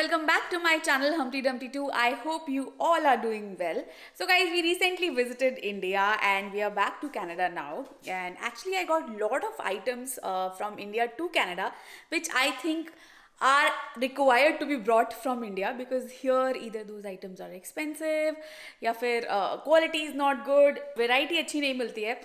welcome back to my channel Humpty Dumpty 2. I hope you all are doing well. So guys, we recently visited India and we are back to Canada now. And actually I got lot of items from India to Canada which I think are required to be brought from India because here either those items are expensive या फिर quality is not good, variety अच्छी नहीं मिलती है.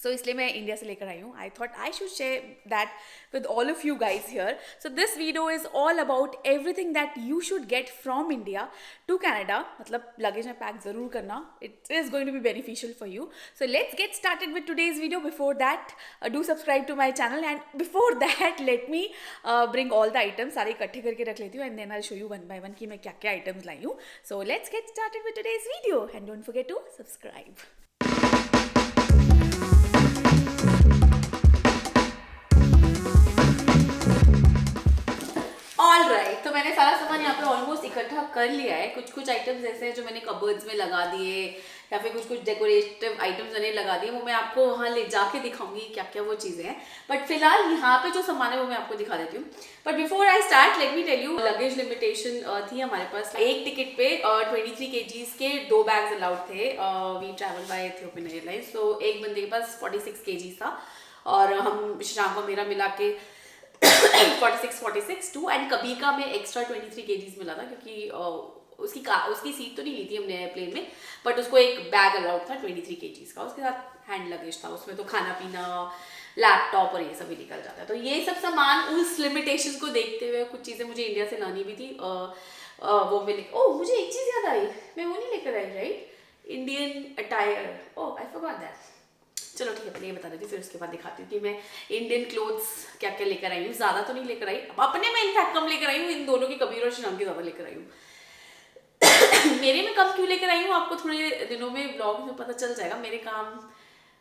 सो इसलिए मैं India से लेकर आई हूँ. I thought I should share that with all of you guys here. So this video is all about everything that you should get from India to Canada. मतलब लगेज में पैक ज़रूर करना. It is going to be beneficial for you. So let's get started with today's video. Before that do subscribe to my channel and before that let me bring all the items. सारे इकट्ठे करके रख लेती हूँ and then I show you one by one कि मैं क्या क्या आइटम्स लाई हूँ. So let's get started with today's video and don't forget to subscribe. Alright, तो मैंने सारा सामान यहाँ पे ऑलमोस्ट इकट्ठा कर लिया है. कुछ कुछ आइटम्स ऐसे हैं जो मैंने कबर्ड्स में लगा दिए या फिर कुछ कुछ डेकोरेटिव आइटम्स मैंने लगा दिए. वो मैं आपको वहाँ ले जाके दिखाऊंगी क्या क्या वो चीज़ें हैं. बट फिलहाल यहाँ पे जो सामान है वो मैं आपको दिखा देती हूँ. But before I start let me tell you, luggage limitation थी हमारे पास. एक टिकट पे 23 kgs के 2 बैग्स अलाउड थे. We travel by Ethiopian airlines. तो एक बंदे के पास 46 kgs था और हम शाम को मेरा मिला के 46 टू एंड कभी का में एक्स्ट्रा 23 kgs मिला था क्योंकि उसकी सीट तो नहीं ली थी हमने एयरप्लेन में, बट उसको एक बैग अलाउड था 23 kgs का. उसके साथ हैंड लगेज था, उसमें तो खाना पीना, लैपटॉप और ये सब भी निकल जाता है. तो ये सब सामान उस लिमिटेशंस को देखते हुए कुछ चीज़ें मुझे इंडिया से लानी भी थी. वो मैं मुझे एक चीज़ याद आई, मैं वो नहीं लेकर आई, right, Indian attire. I forgot that. चलो ठीक है, पहले ये बता देती हूँ फिर उसके बाद दिखाती हूँ कि मैं इंडियन क्लोथ्स क्या क्या लेकर आई हूँ. ज़्यादा तो नहीं लेकर आई, अपने में इनफैक्ट कम लेकर आई हूँ. इन दोनों की, कबीर और श्रीराम की ज़्यादा लेकर आई हूँ. मेरे में कम क्यों लेकर आई हूँ आपको थोड़े दिनों में ब्लॉग में पता चल जाएगा. मेरे काम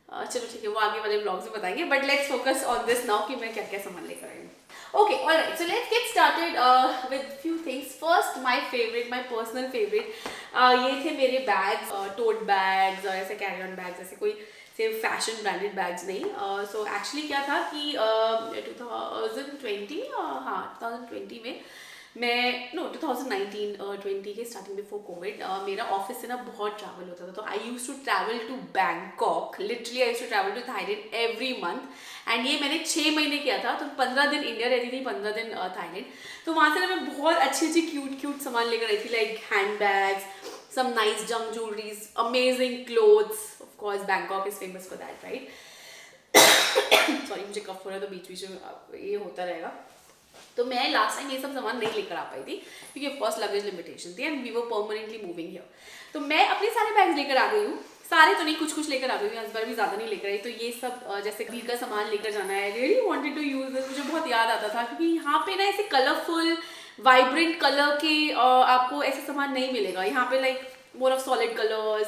चलो ठीक है, वो आगे वाले ब्लॉग्स में बताएंगे. But let's focus on this now कि मैं क्या क्या सामान लेकर आई हूँ. Okay, alright. So let's get started with few things. First, my favorite, my personal favorite. ये थे मेरे बैग्स, टोट बैग्स और ऐसे कैरी ऑन बैग्स, ऐसे कोई सिर्फ फैशन ब्रांडेड बैग्स नहीं. सो एक्चुअली क्या था कि 2020 में मैं 2019 के स्टार्टिंग बिफोर कोविड मेरा ऑफिस से ना बहुत ट्रैवल होता था. तो I use to travel to Bangkok. Literally I use to travel to Thailand every month. And ये मैंने 6 महीने किया था. तो 15 दिन इंडिया रहती थी, 15 दिन थाईलैंड. तो वहाँ से ना मैं बहुत अच्छी क्यूट सामान लेकर आई थी, like hand bags, some nice junk jewelries, amazing clothes. Of course, Bangkok is famous for that, right? Sorry, मुझे कफ हो रहा है तो बीच में ये होता रहेगा. तो मैं लास्ट टाइम ये सब सामान नहीं लेकर आ पाई थी क्योंकि ऑफ कोर्स लगेज लिमिटेशन थी and we were permanently moving here. तो मैं अपने सारे बैग्स लेकर आ गई हूँ. सारे तो नहीं, कुछ लेकर आ गई हूँ. इस बार भी ज़्यादा नहीं लेकर आई. तो ये सब जैसे घर का सामान लेकर जाना है. Really wanted to use this. मुझे बहुत याद आता था क्योंकि यहाँ पे ना ऐसे कलरफुल वाइब्रेंट कलर के आपको ऐसे सामान नहीं मिलेगा. यहाँ पे like more of solid colours,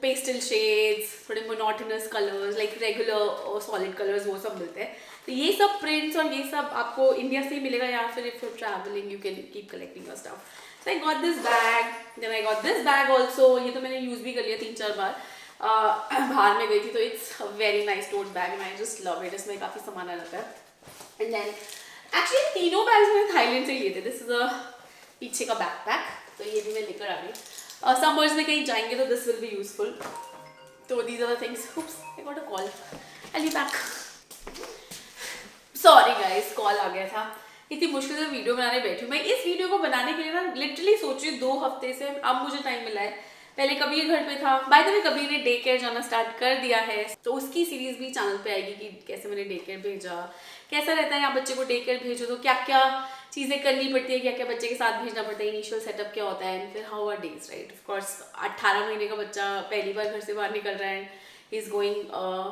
pastel shades, थोड़े monotonous colours, like regular solid colours, वो सब मिलते हैं. तो ये सब प्रिंट्स और ये सब आपको इंडिया से ही मिलेगा या फिर if you traveling you can keep collecting your stuff. So I got this bag, then I got this bag also. ये तो मैंने यूज़ भी कर लिया 3-4 बार. बाहर में गई थी. तो it's a very nice tote bag and I just love it. इसमें काफ़ी सामान आ जाता है. एंड देन एक्चुअली तीनों बैग्स मैंने थाईलैंड से लिए थे. दिस इज अ पीछे का बैकपैक. तो ये भी मैं लेकर आ गई. समर्स में कहीं जाएंगे तो दिस विल बी यूजफुल. तो these are the things. oops, I got a call. I'll be back. Sorry guys, call आ गया था. इतनी मुश्किल से वीडियो बनाने बैठी हूँ. मैं इस वीडियो को बनाने के लिए ना लिटरली सोची 2 हफ्ते से. अब मुझे टाइम मिला है. पहले कबीर घर पे था. बाय द वे कबीर ने डे केयर जाना स्टार्ट कर दिया है. तो उसकी सीरीज भी चैनल पे आएगी कि कैसे मैंने डे केयर भेजा, कैसा रहता है यहाँ बच्चे को डे केयर भेजो तो क्या क्या चीज़ें करनी पड़ती है, क्या क्या बच्चे के साथ भेजना पड़ता है, इनिशियल सेटअप क्या होता है, फिर how are days, right. Of course 18 महीने का बच्चा पहली बार घर से बाहर निकल रहा है. He is going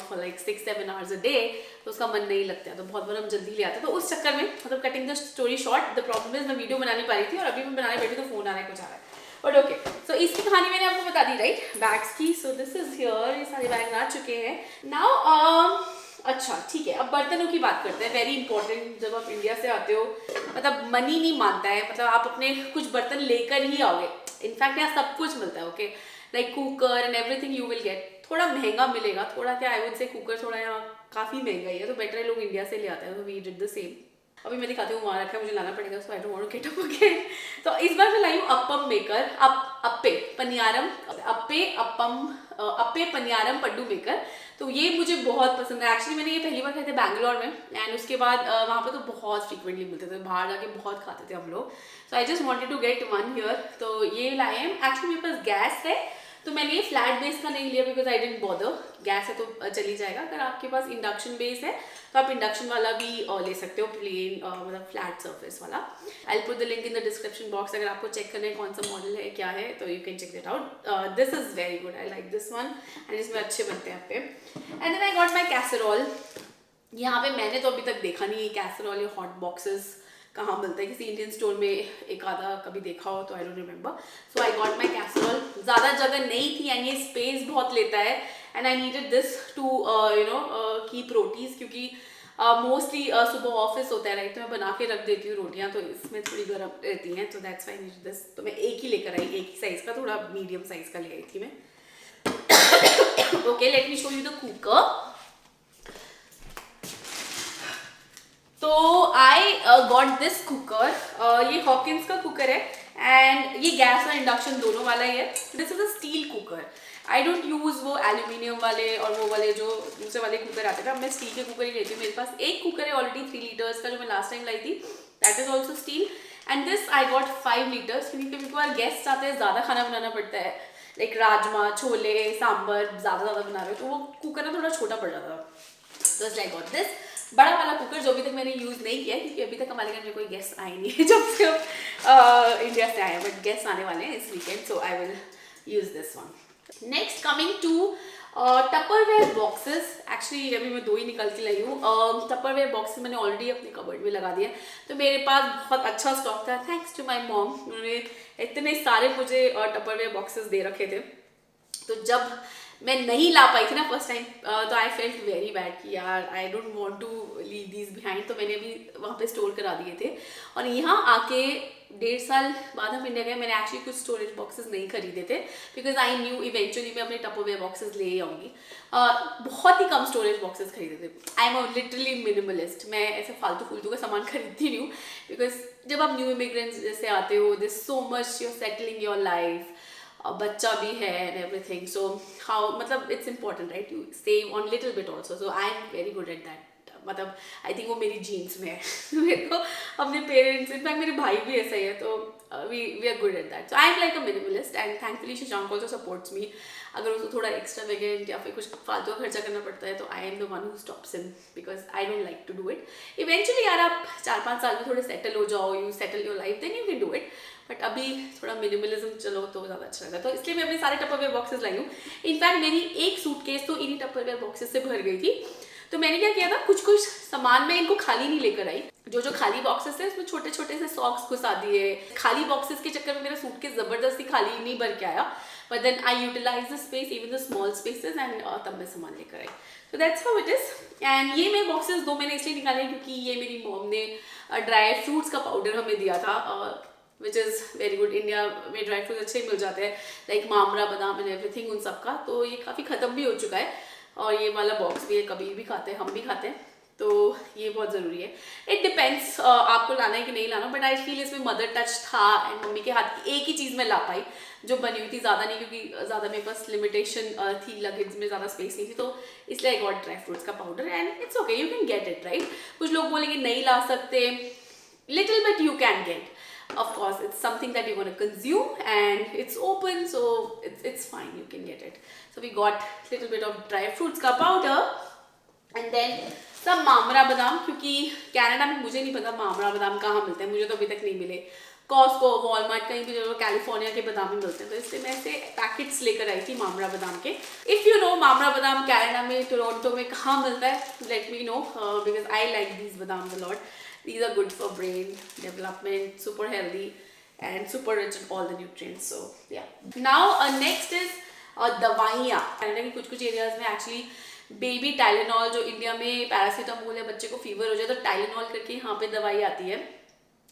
for like 6-7 hours a day. तो उसका मन नहीं लगता है. तो बहुत बार हम जल्दी ले आते हैं. तो उस चक्कर में, मतलब cutting the story short, the problem is मैं वीडियो बना नहीं पा रही थी और अभी मैं बनाने बैठी तो फोन आ रहा है, कुछ आ रहा है. बट ओके, सो इसकी कहानी मैंने आपको बता दी, राइट, बैग्स की. So this is here. ये सारे बैग आ चुके हैं नाउ. अच्छा ठीक है, अब बर्तनों की बात करते हैं. Very important. जब आप इंडिया से आते हो, मतलब मनी नहीं मानता है. मतलब आप अपने कुछ बर्तन लेकर ही आओगे. इनफैक्ट यहाँ सब कुछ मिलता है. Okay, like cooker and everything you will get. थोड़ा महंगा मिलेगा, थोड़ा क्या, आई वुड से कुकर थोड़ा यहाँ काफ़ी महंगा ही है. तो बेटर है लोग इंडिया से ले आते हैं. तो वी डिड द सेम. अभी मैं दिखाती हूँ, वहाँ रखा है, मुझे लाना पड़ेगा, so I don't want to get up again. तो इस बार मैं लाई हूँ अप्पम मेकर, अप्पे पनियारम, अप्पे पनियारम पड्डू मेकर। तो ये मुझे बहुत पसंद है। एक्चुअली मैंने ये पहली बार खाए थे बैंगलोर में, एंड उसके बाद वहाँ पे तो बहुत फ्रीक्वेंटली मिलते थे, बाहर जाके बहुत खाते थे हम लोग। So I just wanted to get one here, तो ये लाए हैं। एक्चुअली मेरे पास गैस है, तो मैंने ये फ्लैट बेस का नहीं लिया because I didn't bother. Gas है तो चली जाएगा। अगर आपके पास इंडक्शन बेस है तो आप इंडक्शन वाला भी ले सकते हो, प्लेन मतलब फ्लैट सरफेस वाला। I will put the link in the description box, अगर आपको चेक करना है कौन सा मॉडल है क्या है तो you can check that out. This is very good, I like this one, and इसमें अच्छे बनते हैं पे। And then I got my casserole. यहाँ पे मैंने तो अभी तक देखा नहीं कैसरॉल या हॉट बॉक्सेस कहाँ मिलता है, किसी इंडियन स्टोर में एक आधा कभी देखा हो तो I don't remember. So I got my casserole. ज़्यादा जगह नहीं थी एंड ये स्पेस बहुत लेता है, and I needed this to keep rotis, क्योंकि मोस्टली सुबह ऑफिस होता है राइट, तो मैं बना के रख देती हूँ रोटियाँ, तो इसमें थोड़ी गर्म रहती हैं, तो that's why I needed this. तो मैं एक ही लेकर आई, एक ही साइज़ का, थोड़ा मीडियम साइज़ का ले आई थी मैं। Okay, let me show you the cooker. तो आई गॉट दिस कुकर। ये हॉकिंस का कुकर है, एंड ये गैस और इंडक्शन दोनों वाला ही है। This is a steel cooker. I don't use वो एल्यूमिनियम वाले और वो वाले जो दूसरे वाले कुकर आते थे, मैं स्टील के कुकर ही लेती हूँ। मेरे पास एक कुकर है ऑलरेडी 3 लीटर्स का, जो मैं लास्ट टाइम लाई थी, that is also steel. And this I got 5 litres, क्योंकि कभी कभार गेस्ट आते हैं, ज़्यादा खाना बनाना पड़ता है, लाइक राजमा छोले सांबर ज़्यादा बना रहे हो, तो वो कुकर ना थोड़ा छोटा पड़ जाता है। तो आई गॉट दिस बड़ा वाला कुकर, जो अभी तक मैंने यूज़ नहीं किया, क्योंकि अभी तक हमारे घर में कोई गेस्ट आए नहीं है जब से इंडिया से आए हैं, बट गेस्ट आने वाले हैं इस weekend, so I will use this one. Next coming to Tupperware boxes. Actually अभी मैं 2 ही निकल के लाई हूँ। टपरवेयर बॉक्सेस मैंने ऑलरेडी अपने कबर्ड में लगा दिया, तो मेरे पास बहुत अच्छा स्टॉक था, थैंक्स टू माई मॉम। उन्होंने इतने सारे मुझे टपरवेयर बॉक्सेस दे रखे थे, तो जब मैं नहीं ला पाई थी ना फर्स्ट टाइम, तो आई फेल्ट वेरी बैड कि यार I don't want to leave these behind, तो मैंने भी वहाँ पे स्टोर करा दिए थे। और यहाँ आके 1.5 साल बाद हम इंडिया गए, मैंने एक्चुअली कुछ स्टोरेज बॉक्सेस नहीं खरीदे थे, बिकॉज आई न्यू इवेंचुअली मैं अपने टपरवेयर बॉक्सेस ले आऊँगी। बहुत ही कम स्टोरेज बॉक्सेस खरीदे थे। आई एम लिटरली मिनिमलिस्ट, मैं ऐसे फालतू का सामान खरीदती नहीं हूँ, बिकॉज जब आप न्यू इमिग्रेंट्स जैसे आते हो, this so much you are settling your life, बच्चा भी है एंड एवरीथिंग, सो हाउ मतलब it's important right, you save on little bit also. So I am very good at that, मतलब आई थिंक वो मेरी जीन्स में है मेरे को अपने पेरेंट्स, इनफैक्ट मेरे भाई भी ऐसा ही है, तो we are good at that. So I am like a minimalist, and thankfully Shashank also supports me. अगर उसको थोड़ा एक्स्ट्रा वेगेंट या फिर कुछ फालतू का खर्चा करना पड़ता है, तो I am the one who stops him, because I don't like to do it. Eventually यार आप 4-5 साल में थोड़े सेटल हो जाओ, you settle your life, then you can do it, but अभी थोड़ा मिनिमलिज्म चलो तो ज़्यादा अच्छा लगता है। तो इसलिए मैं अपने सारे टपरवेयर बॉक्सेस लाई हूँ। इनफैक्ट मेरी एक सूटकेस तो इन्हीं टपरवेयर बॉक्सेस से भर गई थी। तो मैंने क्या किया था, कुछ सामान मैं इनको खाली नहीं लेकर आई, जो खाली बॉक्सेस थे उसमें छोटे छोटे से सॉक्स घुसा दिए। खाली बॉक्सेस के चक्कर में मेरा सूटकेस जबरदस्ती खाली नहीं भर के आया, but then I utilize the space, even the small spaces, and तब मैं सामान लेकर आई। तो that's how it is. And ये मैं बॉक्सेस 2 मैंने इसलिए निकाले क्योंकि ये मेरी मॉम ने ड्राई फ्रूट्स का पाउडर हमें दिया था, which is very good. India में ड्राई फ्रूट्स अच्छे मिल जाते हैं, लाइक मामरा बादाम एंड एवरीथिंग उन सब का, तो ये काफ़ी ख़त्म भी हो चुका है। और ये वाला बॉक्स भी है, कभी भी खाते हैं, हम भी खाते हैं, तो ये बहुत ज़रूरी है। इट डिपेंड्स आपको लाना है कि नहीं लाना, बट आई फील इसमें मदर टच था एंड मम्मी के हाथ की एक ही चीज़ में ला पाई जो बनी हुई थी, ज़्यादा नहीं, क्योंकि ज़्यादा मेरे पास लिमिटेशन थी, लगेज में ज़्यादा स्पेस नहीं थी, तो इसलिए आई गॉट ड्राई फ्रूट्स का powder and it's okay, you can get it right. कुछ लोग बोलेंगे नहीं ला सकते, little bit you can get, of course it's something that you're going to consume and it's open, so it's fine, you can get it. So we got little bit of dry fruits ka powder and then some mamra बादाम, क्योंकि Canada में मुझे नहीं पता मामरा बादाम कहाँ मिलते हैं, मुझे तो अभी तक नहीं मिले। कॉस्को, वॉलमार्ट, कहीं भी जो कैलिफोर्निया के बादाम ही मिलते हैं, तो इसलिए मैं ऐसे पैकेट्स लेकर आई थी मामरा बादाम के। इफ़ यू नो मामरा बादाम कनाडा में टोरंटो में कहाँ मिलता है, let me know, because I like these badam a lot. These are good for brain development, super healthy and super rich in all the nutrients. So yeah. Now next is दवाइयाँ। Canada के कुछ areas में actually baby Tylenol, जो India में paracetamol है, बच्चे को fever हो जाए तो टाइलेनॉल करके यहाँ पे दवाई आती है,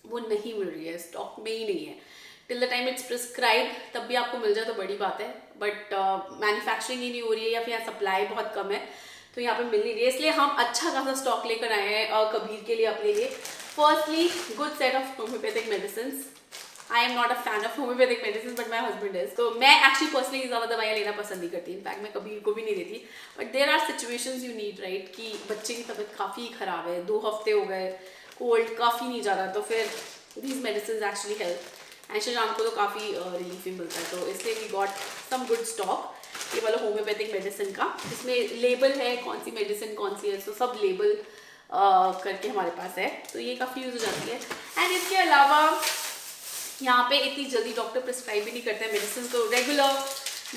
वो नहीं मिल रही है, स्टॉक में ही नहीं है। Till the time it's prescribe, तब भी आपको मिल जाए तो बड़ी बात है, बट मैन्युफैक्चरिंग ही नहीं हो रही है या फिर यहाँ सप्लाई बहुत कम है, तो यहाँ पे मिल नहीं रही है। इसलिए हम अच्छा खासा स्टॉक लेकर आए हैं कबीर के लिए, अपने लिए। Firstly, good set of homeopathic medicines. I am not a fan of homeopathic medicines, but my husband is. तो मैं actually personally ज़्यादा दवाइयाँ लेना पसंद नहीं करती. In fact, मैं कभी को भी नहीं देती. But there are situations you need, right? कि बच्चे की तबीयत काफ़ी ख़राब है, 2 हफ्ते हो गए, कोल्ड काफ़ी नहीं जा रहा, तो फिर these medicines actually help. And शाम को तो काफ़ी रिलीफ भी मिलता है, तो इसलिए we got some good stock ये वाला होम्योपैथिक मेडिसिन का. इसमें लेबल है कौन सी मेडिसिन कौन सी है, तो सब लेबल करके हमारे पास है, तो ये काफ़ी यूज़ हो जाती है. एंड इसके अलावा यहाँ पे इतनी जल्दी डॉक्टर प्रिस्क्राइब भी नहीं करते हैं मेडिसिन, तो रेगुलर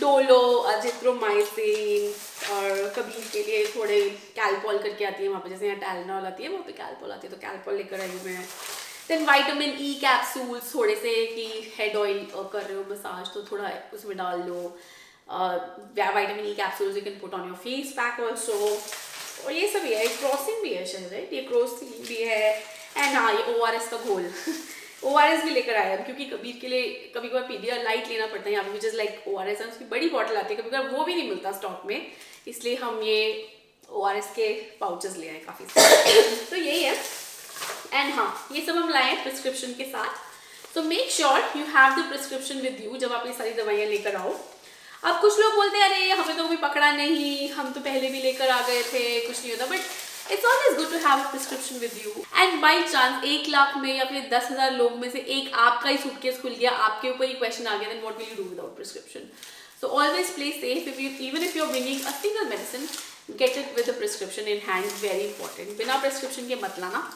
डोलो, अजिथ्रोमाइसिन, और कभी के लिए थोड़े कैल्पॉल करके आती है वहाँ पे, जैसे यहाँ टैलनॉल आती है वहाँ पे कैल्पॉल आती है, तो कैल्पॉल लेकर आई हूँ मैं. देन विटामिन ई कैप्सूल्स थोड़े से, कि हेड ऑयल कर रहे हो मसाज तो थोड़ा उसमें डाल लो. Vitamin E capsules you can put on your face pack also. और ये सब है, क्रॉसिंग भी है शायद, राइट, ये क्रॉसिंग भी है. एंड हाँ, ये ORS का घोल ORS भी लेकर आया क्योंकि कबीर के लिए कभी कभी पीडियालाइट लेना पड़ता है यहाँ पे, विच इज़ लाइक ORS है, उसकी बड़ी बॉटल आती है, कभी कभी वो भी नहीं मिलता स्टॉक में, इसलिए हम ये ORS के पाउचेस ले आए काफ़ी सारे. तो यही है. एंड हाँ, ये सब हम लाए प्रिस्क्रिप्शन के साथ. So make sure you have the prescription with you जब आप ये सारी दवाइयाँ लेकर आओ. अब कुछ लोग बोलते हैं अरे हमें तो कभी पकड़ा नहीं, हम तो पहले भी लेकर आ गए थे, कुछ नहीं होता. But it's always good to have a prescription with you. And by chance 1 lakh में या फिर 10,000 लोग में से एक आपका ही सूटकेस खुल गया, आपके ऊपर ही क्वेश्चन आ गया, then what will you do without prescription. So always play safe. Even if you are bringing a single medicine, get it with a prescription in hand. Very important. बिना प्रिस्क्रिप्शन के मत लाना.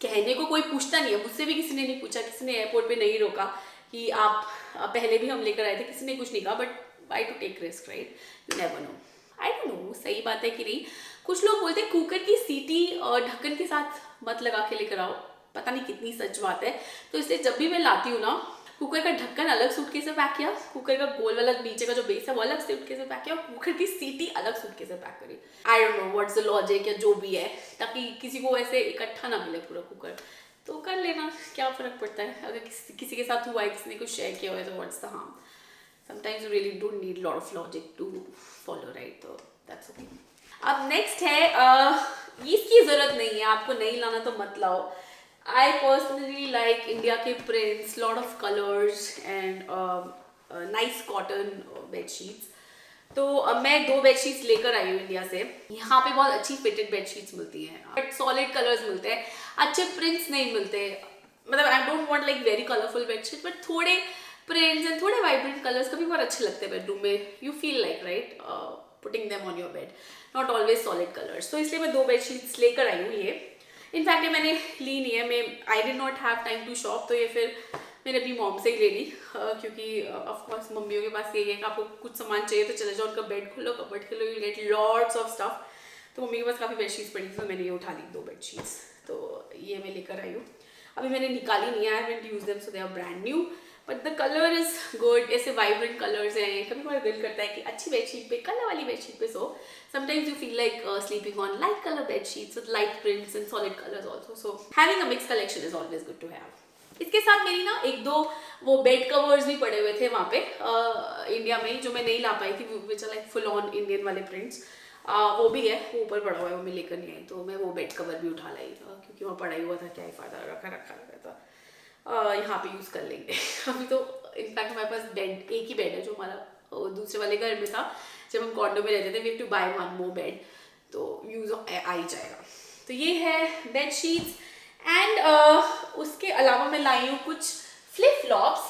कहने को कोई पूछता नहीं है, मुझसे भी किसी ने नहीं पूछा, किसी ने एयरपोर्ट पे नहीं रोका कि आप पहले भी हम लेकर आए थे, किसी ने कुछ नहीं कहा. But why to take risk, right? You never know. I don't know सही बात है कि नहीं. कुछ लोग बोलते हैं कुकर की सीटी ढक्कन के साथ मत लगा के लेकर आओ, पता नहीं कितनी सच बात है. तो इसलिए जब भी मैं लाती हूँ ना, कुकर का ढक्कन अलग सूटकेस में पैक किया, कुकर का गोल वाला नीचे का जो बेस है वो अलग सूटकेस में पैक किया, और कुकर की सीटी अलग सूटकेस में पैक करी. आई don't know what's the logic या जो भी है, ताकि किसी को ऐसे इकट्ठा ना मिले पूरा कुकर. तो कर लेना, क्या फर्क पड़ता है. अगर किसी के साथ हुआ है, किसी ने कुछ शेयर किया हुआ है, तो what's the harm. Sometimes you really don't need lot of logic to follow, right? तो दैट्स ओके. अब नेक्स्ट है, इसकी ज़रूरत नहीं है, आपको नहीं लाना तो मत लाओ. I personally like India के prints, lot of colors and nice cotton bed sheets. तो मैं 2 बेड शीट्स लेकर आई हूँ इंडिया से. यहाँ पे बहुत अच्छी फिटेड बेड शीट्स मिलती हैं, बट सॉलिड कलर्स मिलते हैं, अच्छे प्रिंट्स नहीं मिलते. मतलब आई don't want like very colourful bed sheet, but थोड़े प्रिंट्स एंड थोड़े वाइब्रेंट कलर्स कभी बहुत अच्छे लगते हैं बेडरूम में. You feel like, right, putting them on your bed, not always solid colours. तो इसलिए मैं 2 बेड शीट्स लेकर आई हूँ. ये इनफैक्ट ये मैंने ली नहीं है, मैं I did not have time to shop, तो ये फिर मैंने अपनी मॉम से ही ले ली. क्योंकि ऑफकोर्स मम्मियों के पास यही है कि आपको कुछ सामान चाहिए तो चले जाओ, उनका बेड खोलो, कबर्ड खोलो, you get lots of stuff. तो मम्मी के पास काफ़ी बेड शीट्स पड़ी थी, तो मैंने ये उठा ली 2 बेड शीट्स. तो ये मैं लेकर आई हूँ. अभी मैंने निकाली नहीं है, I haven't used them, so they are brand new, but the colour is good. ऐसे वाइब्रेंट कलर्स हैं, कभी कभी दिल करता है कि अच्छी बेडशीट पे, कलर वाली बेडशीट पे सो. Sometimes you feel like sleeping on light color bed sheets with light prints and solid colors also. So having a mixed collection is always good to have. इसके साथ मेरी ना 1-2 वो बेड कवर्स भी पड़े हुए थे वहाँ पे इंडिया में, जो मैं नहीं ला पाई थी, which are like full on Indian वाले प्रिंट्स. वो भी है, वो ऊपर पड़ा हुआ है, वो मैं लेकर नहीं आई. तो मैं वो बेड कवर भी उठा लाई, क्योंकि वहाँ पड़ा ही हुआ था, क्या ही फायदा, रखा था. यहाँ पे यूज़ कर लेंगे. अभी तो इनफैक्ट हमारे पास बेड, एक ही बेड है जो हमारा दूसरे वाले घर में था जब हम कॉन्डो में रहते थे. We have to buy 1 more bed, तो यूज आ ही जाएगा. तो ये है बेड शीट्स. एंड उसके अलावा मैं लाई हूँ कुछ फ्लिप फ्लॉप्स.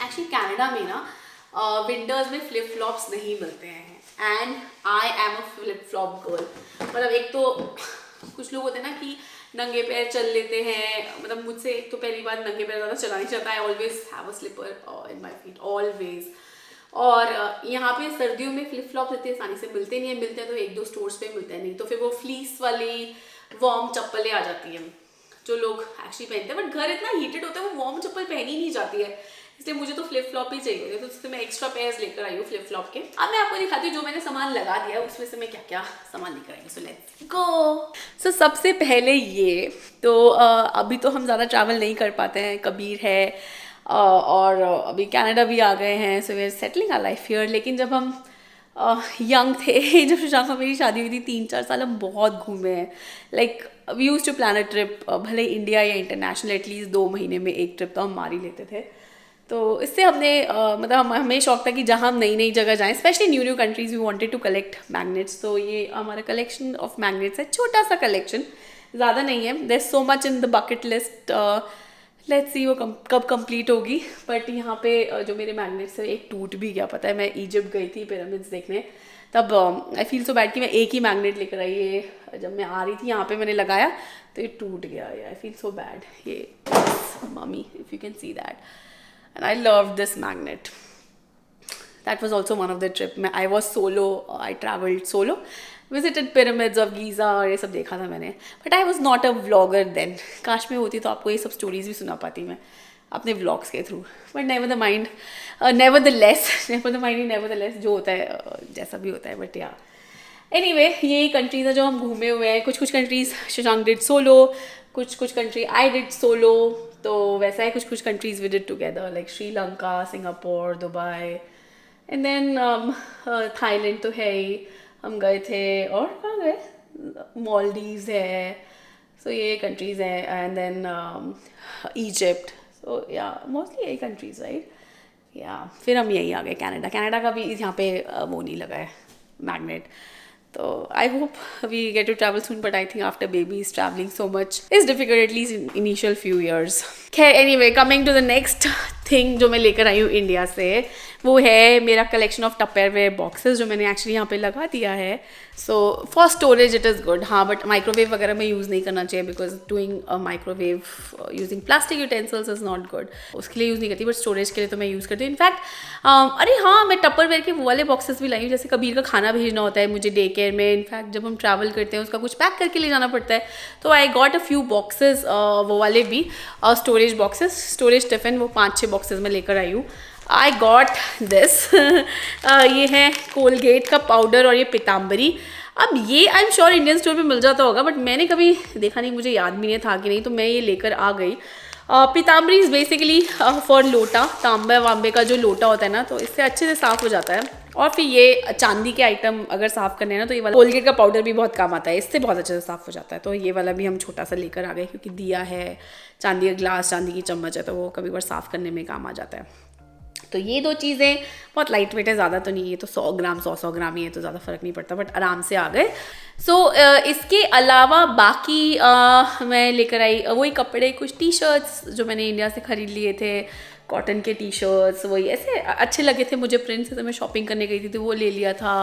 एक्चुअली कनाडा में ना विंटर्स में फ्लिप फ्लॉप्स नहीं मिलते हैं, and I am a flip flop girl. मतलब एक तो कुछ लोग होते हैं ना कि नंगे पैर चल लेते हैं, मतलब मुझसे एक तो पहली बार नंगे पैर ज़्यादा चला नहीं चाहता. I always have a slipper in my feet, always. और यहाँ पे सर्दियों में फ्लिप फ्लॉप्स इतने आसानी से मिलते नहीं है, मिलते हैं तो 1-2 स्टोर्स पे मिलते हैं, नहीं तो फिर वो फ्लीस वाली वार्म चप्पलें आ जाती हैं जो लोग एक्चुअली पहनते हैं. बट घर इतना हीटेड होता है, वो वार्म चप्पल पहनी नहीं जाती है, इसलिए मुझे तो फ्लिप फ्लॉप ही चाहिए होते हैं. तो उससे मैं एक्स्ट्रा पेयर्स लेकर आई हूँ फ्लिप फ्लॉप के. अब मैं आपको दिखाती हूँ जो मैंने सामान लगा दिया उसमें से मैं क्या क्या सामान लेकर आई हूँ. So let's go. सो सबसे पहले ये तो अभी तो हम ज़्यादा ट्रैवल नहीं कर पाते हैं, कबीर है और अभी कनाडा भी आ गए हैं, so we are settling our life here. लेकिन जब हम यंग थे, जब सुशांत और मेरी शादी हुई थी, 3-4 साल हम बहुत घूमे हैं. Like we use to plan a trip, भले इंडिया या इंटरनेशनल, एटलीस्ट 2 महीने में एक ट्रिप तो हम मार ही लेते थे। तो इससे हमने मतलब हमें शौक था कि जहाँ हम नई नई जगह जाएं, specially new countries, we wanted to collect magnets. तो ये हमारा कलेक्शन ऑफ मैग्नेट्स है, छोटा सा कलेक्शन, ज़्यादा नहीं है। There so much in the bucket list, let's see वो कब कंप्लीट होगी। बट यहाँ पे जो मेरे मैग्नेट्स है एक टूट भी गया, पता है। मैं इजिप्ट गई थी पिरामिड्स देखने, तब आई फील सो बैड कि मैं एक ही मैग्नेट लेकर आई, ये जब मैं आ रही थी यहाँ पे मैंने लगाया तो ये टूट गया। I feel so bad. ये mummy, if you can see that, and I loved this magnet. That was also one of the trip. I was solo, I traveled solo, visited pyramids of Giza और ये सब देखा था मैंने। But I was not a vlogger then. काश में होती तो आपको ये सब स्टोरीज भी सुना पाती मैं अपने व्लॉग्स के through. But never the less जो होता है जैसा भी होता है। बट या एनीवे, यही कंट्रीज है जो हम घूमे हुए हैं। कुछ कंट्रीज शशांक डिड सोलो, कुछ कंट्री आई डिड सोलो। तो वैसा है, कुछ countries we did together, like Sri Lanka, Singapore, Dubai, and then Thailand तो है ही, हम गए थे। और कहाँ गए? मालदीव्स है। सो ये कंट्रीज है। And then Egypt. सो या मोस्टली यही कंट्रीज, राइट। या फिर हम यही आ गए कनाडा का भी यहाँ पे वो नहीं लगा है magnet. So I hope we get to travel soon, but I think after babies, traveling so much is difficult, at least in initial few years. Okay, anyway, coming to the next thing जो मैं लेकर आई हूँ India से, वो है मेरा collection of Tupperware boxes जो मैंने एक्चुअली यहाँ पे लगा दिया है। So for storage it is good, हाँ, बट माइक्रोवेव वगैरह में यूज़ नहीं करना चाहिए, because doing a microwave using plastic utensils is not good. उसके लिए यूज़ नहीं करती, बट स्टोरेज के लिए तो मैं यूज़ करती हूँ। इनफैक्ट अरे हाँ, मैं टपरवेयर के वो वाले बॉक्सेस भी लाई हूँ, जैसे कबीर का खाना भेजना होता है मुझे डे केयर में। इनफैक्ट जब हम ट्रैवल करते हैं उसका कुछ पैक करके ले जाना पड़ता है, तो I got a few boxes, वो वाले भी स्टोरेज बॉक्सेस, स्टोरेज टिफिन, वो 5-6 बॉक्सेस में लेकर आई हूँ। आई गॉट दिस ये है कोलगेट का पाउडर और ये पीताम्बरी। अब ये I am sure Indian store पे मिल जाता होगा, बट मैंने कभी देखा नहीं, मुझे याद भी नहीं था कि नहीं, तो मैं ये लेकर आ गई। पीताम्बरी इज़ बेसिकली फॉर लोटा, तांबे वांबे का जो लोटा होता है ना, तो इससे अच्छे से साफ़ हो जाता है। और फिर ये चांदी के आइटम अगर साफ़ करने हैं ना, तो ये वाला कोलगेट का पाउडर भी बहुत काम आता है, इससे बहुत अच्छे से साफ़ हो जाता है। तो ये वाला भी हम छोटा सा लेकर आ गए, क्योंकि दिया है, चांदी का ग्लास, चांदी की चम्मच है, तो वो कभी बार साफ़ करने में काम आ जाता है। तो ये 2 चीज़ें बहुत लाइट वेट है, ज़्यादा तो नहीं, ये तो 100 ग्राम 100 ग्राम ही है, तो ज़्यादा फ़र्क नहीं पड़ता, बट आराम से आ गए। सो इसके अलावा बाकी मैं लेकर आई वही कपड़े, कुछ टी शर्ट्स जो मैंने इंडिया से ख़रीद लिए थे, कॉटन के टी शर्ट्स, वही ऐसे अच्छे लगे थे मुझे, प्रिंट से, तो मैं शॉपिंग करने गई थी तो वो ले लिया था।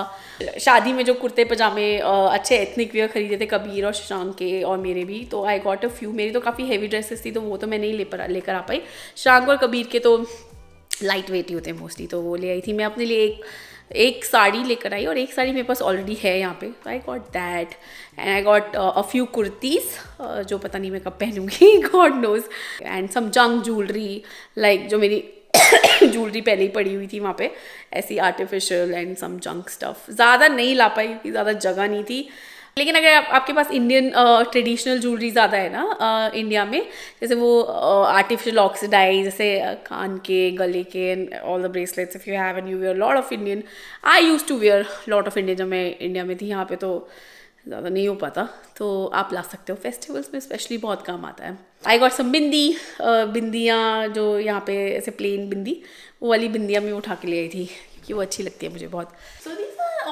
शादी में जो कुर्ते पजामे अच्छे एथनिक वेयर खरीदे थे कबीर और शशांक के और मेरे भी, तो आई गॉट अ फ्यू। मेरी तो काफ़ी हैवी ड्रेसेस थी, तो वो तो मैं नहीं लेकर आ पाई। शशांक और कबीर के तो लाइट वेट ही होते हैं मोस्टली, तो वो ले आई थी। मैं अपने लिए एक साड़ी लेकर आई, और एक साड़ी मेरे पास ऑलरेडी है यहाँ पे, तो I got that. And I got a few kurtis जो पता नहीं मैं कब पहनूंगी, God knows. And some junk jewellery, like जो मेरी ज्वेलरी पहले ही पड़ी हुई थी वहाँ पे, ऐसी artificial and some junk stuff. ज़्यादा नहीं ला पाई क्योंकि ज़्यादा जगह नहीं थी। लेकिन अगर आपके पास इंडियन ट्रेडिशनल ज्वेलरी ज़्यादा है ना इंडिया में, जैसे वो आर्टिफिशियल ऑक्सीडाइज, जैसे कान के, गले के, and all the bracelets, if you have and you wear lot of Indian, I use to wear lot of Indian. जब मैं इंडिया में थी, यहाँ पे तो ज़्यादा नहीं हो पाता, तो आप ला सकते हो, फेस्टिवल्स में स्पेशली बहुत काम आता है। आई गॉट सम बिंदियाँ जो यहाँ पे ऐसे प्लेन बिंदी, वो वाली बिंदियाँ मैं उठा के ले आई थी, क्योंकि वो अच्छी लगती है मुझे बहुत। सो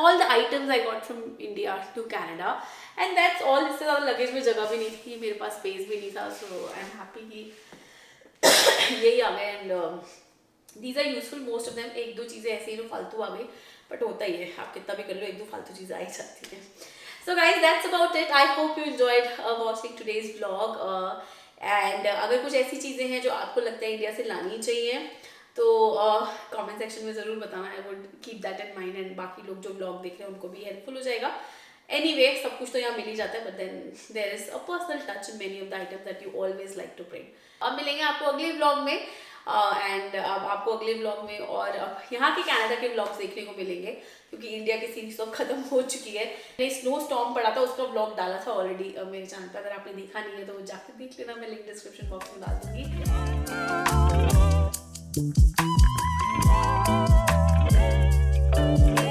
all the items I got from India to Canada, and that's all। इससे ज़्यादा लगेज में जगह भी नहीं थी, मेरे पास स्पेस भी नहीं था, so I'm happy कि यही आ गए। and these are useful, most of them। 1-2 चीज़ें ऐसी जो फालतू आ गई, बट होता ही है, आप कितना भी कर लो, 1-2 फालतू चीज़ें आ ही जाती हैं। So guys, that's about it। I hope you enjoyed watching today's vlog। and अगर कुछ ऐसी चीज़ें हैं जो आपको लगता है इंडिया से लानी चाहिए, तो कमेंट सेक्शन में ज़रूर बताना। I would keep that in mind, and बाकी लोग जो ब्लॉग देख रहे हैं उनको भी हेल्पफुल हो जाएगा। एनीवे, सब कुछ तो यहाँ मिल ही जाता है, but then there is a personal touch in many of the items that you always like to bring. अब मिलेंगे आपको अगले ब्लॉग में, एंड अब आपको अगले ब्लॉग में और यहाँ के कनाडा के ब्लॉग्स देखने को मिलेंगे, क्योंकि इंडिया की सीरीज तो खत्म हो चुकी है। मैंने स्नो स्टॉर्म पड़ा था, उसका ब्लॉग डाला था ऑलरेडी मेरे चैनल पर, अगर आपने देखा नहीं है तो जाकर देख लेना, मैं लिंक डिस्क्रिप्शन बॉक्स में डाल दूंगी।